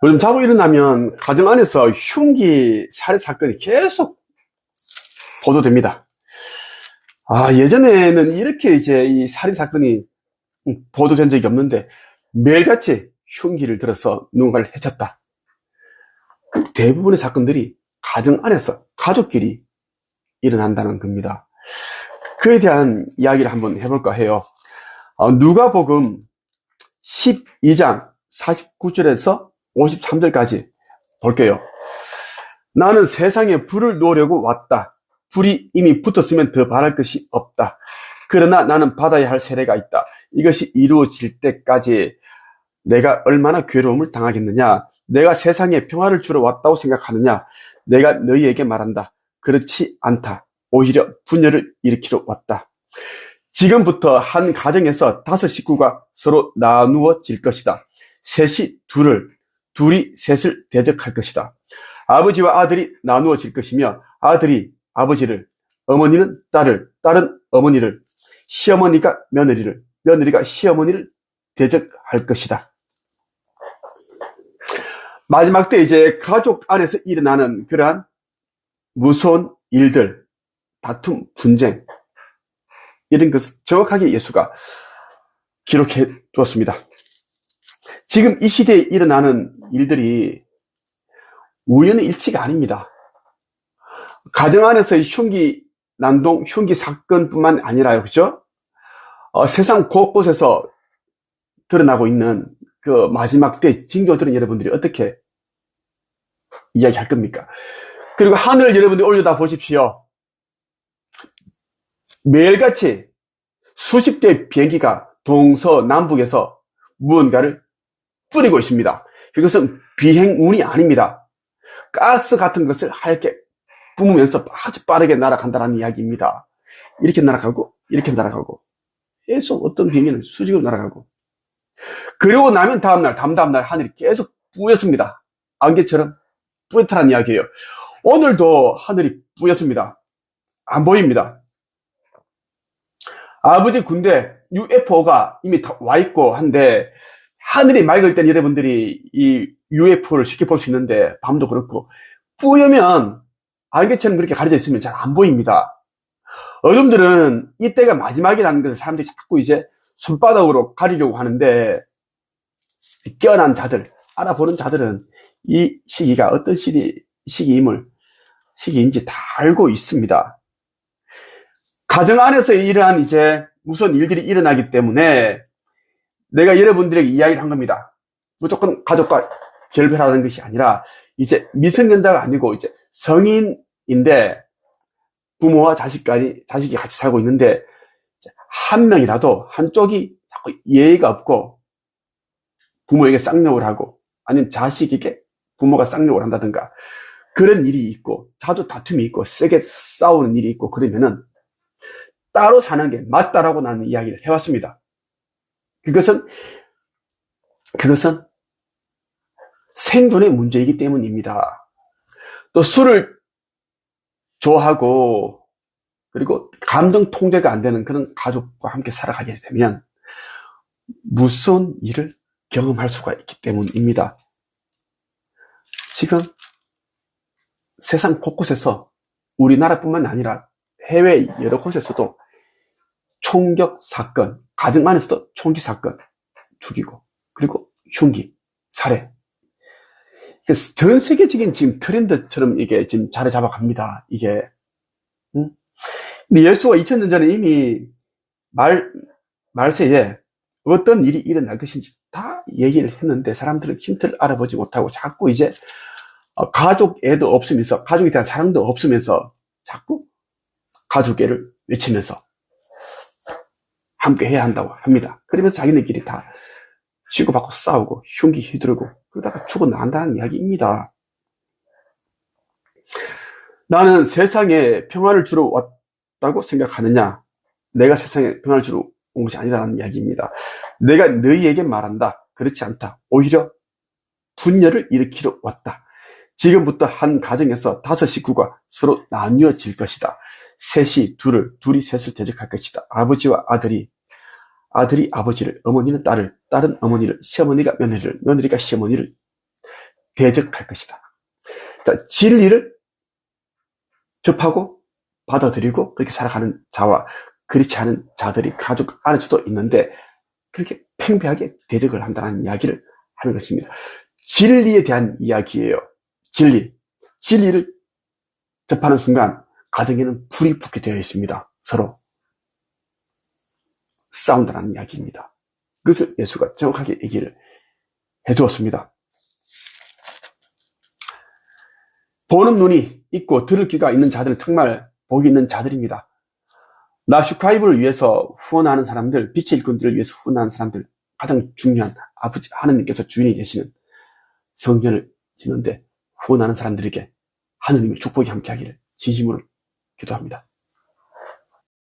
요즘 자고 일어나면 가정 안에서 흉기 살해 사건이 계속 보도됩니다. 예전에는 이렇게 이제 이 살인 사건이 보도된 적이 없는데 매일같이 흉기를 들어서 누군가를 해쳤다. 대부분의 사건들이 가정 안에서 가족끼리 일어난다는 겁니다. 그에 대한 이야기를 한번 해볼까 해요. 누가복음 12장 49절에서 53절까지 볼게요. 나는 세상에 불을 놓으려고 왔다. 불이 이미 붙었으면 더 바랄 것이 없다. 그러나 나는 받아야 할 세례가 있다. 이것이 이루어질 때까지 내가 얼마나 괴로움을 당하겠느냐. 내가 세상에 평화를 주러 왔다고 생각하느냐. 내가 너희에게 말한다. 그렇지 않다. 오히려 분열을 일으키러 왔다. 지금부터 한 가정에서 5 식구가 서로 나누어질 것이다. 셋이 둘이 셋을 대적할 것이다. 아버지와 아들이 나누어질 것이며 아들이 아버지를, 어머니는 딸을, 딸은 어머니를, 시어머니가 며느리를, 며느리가 시어머니를 대적할 것이다. 마지막 때 이제 가족 안에서 일어나는 그러한 무서운 일들, 다툼, 분쟁, 이런 것을 정확하게 예수가 기록해 두었습니다. 지금 이 시대에 일어나는 일들이 우연의 일치가 아닙니다. 가정 안에서의 흉기 난동, 흉기 사건뿐만 아니라요, 그죠? 세상 곳곳에서 드러나고 있는 그 마지막 때 징조들은 여러분들이 어떻게 이야기할 겁니까? 그리고 하늘을 여러분들이 올려다 보십시오. 매일같이 수십 대의 비행기가 동서남북에서 무언가를 뿌리고 있습니다. 그것은 비행운이 아닙니다. 가스 같은 것을 하얗게 뿜으면서 아주 빠르게 날아간다는 이야기입니다. 이렇게 날아가고 이렇게 날아가고 계속 어떤 비행기는 수직으로 날아가고, 그리고 나면 다음날 하늘이 계속 뿌였습니다. 안개처럼 뿌옇다는 이야기예요. 오늘도 하늘이 뿌였습니다. 안 보입니다. 아버지 군대 UFO가 이미 다 와 있고 한데, 하늘이 맑을 땐 여러분들이 이 UFO를 쉽게 볼 수 있는데 밤도 그렇고 뿌여면 안개처럼 그렇게 가려져 있으면 잘 안 보입니다. 어른들은 이때가 마지막이라는 것을 사람들이 자꾸 이제 손바닥으로 가리려고 하는데, 깨어난 자들, 알아보는 자들은 이 시기가 어떤 시기인지 다 알고 있습니다. 가정 안에서 이러한 이제 무서운 일들이 일어나기 때문에 내가 여러분들에게 이야기를 한 겁니다. 무조건 가족과 결별하는 것이 아니라 이제 미성년자가 아니고 이제 성인인데 부모와 자식이 같이 살고 있는데 한 명이라도 한쪽이 자꾸 예의가 없고 부모에게 쌍욕을 하고 아니면 자식에게 부모가 쌍욕을 한다든가 그런 일이 있고 자주 다툼이 있고 세게 싸우는 일이 있고 그러면은 따로 사는 게 맞다라고 나는 이야기를 해왔습니다. 그것은 생존의 문제이기 때문입니다. 또 술을 좋아하고 그리고 감정 통제가 안 되는 그런 가족과 함께 살아가게 되면 무서운 일을 경험할 수가 있기 때문입니다. 지금 세상 곳곳에서 우리나라뿐만 아니라 해외 여러 곳에서도 총격 사건, 가정 안에서도 총기 사건, 죽이고 그리고 흉기, 살해, 전 세계적인 지금 트렌드처럼 이게 지금 자리 잡아갑니다. 이게. 근데 예수가 2000년 전에 이미 말세에 어떤 일이 일어날 것인지 다 얘기를 했는데 사람들은 힌트를 알아보지 못하고 자꾸 이제 가족 애도 없으면서 가족에 대한 사랑도 없으면서 자꾸 가족애를 외치면서 함께 해야 한다고 합니다. 그러면서 자기네끼리 다 치고받고 싸우고 흉기 휘두르고 그러다가 죽어나간다는 이야기입니다. 나는 세상에 평화를 주러 왔다고 생각하느냐? 내가 세상에 평화를 주러 온 것이 아니다라는 이야기입니다. 내가 너희에게 말한다. 그렇지 않다. 오히려 분열을 일으키러 왔다. 지금부터 한 가정에서 5 식구가 서로 나뉘어질 것이다. 셋이 둘이 셋을 대적할 것이다. 아버지와 아들이 아버지를, 어머니는 딸을, 딸은 어머니를, 시어머니가 며느리를, 며느리가 시어머니를 대적할 것이다. 자, 진리를 접하고 받아들이고 그렇게 살아가는 자와 그렇지 않은 자들이 가족 안에서도 있는데 그렇게 팽배하게 대적을 한다는 이야기를 하는 것입니다. 진리에 대한 이야기예요. 진리를 접하는 순간 가정에는 불이 붙게 되어 있습니다. 서로 싸운다는 이야기입니다. 그것을 예수가 정확하게 얘기를 해주었습니다. 보는 눈이 있고 들을 귀가 있는 자들은 정말 복이 있는 자들입니다. 나 슈카이브를 위해서 후원하는 사람들, 빛의 일꾼들을 위해서 후원하는 사람들, 가장 중요한 아버지 하느님께서 주인이 되시는 성전을 짓는데 후원하는 사람들에게 하느님의 축복이 함께하기를 진심으로 기도합니다.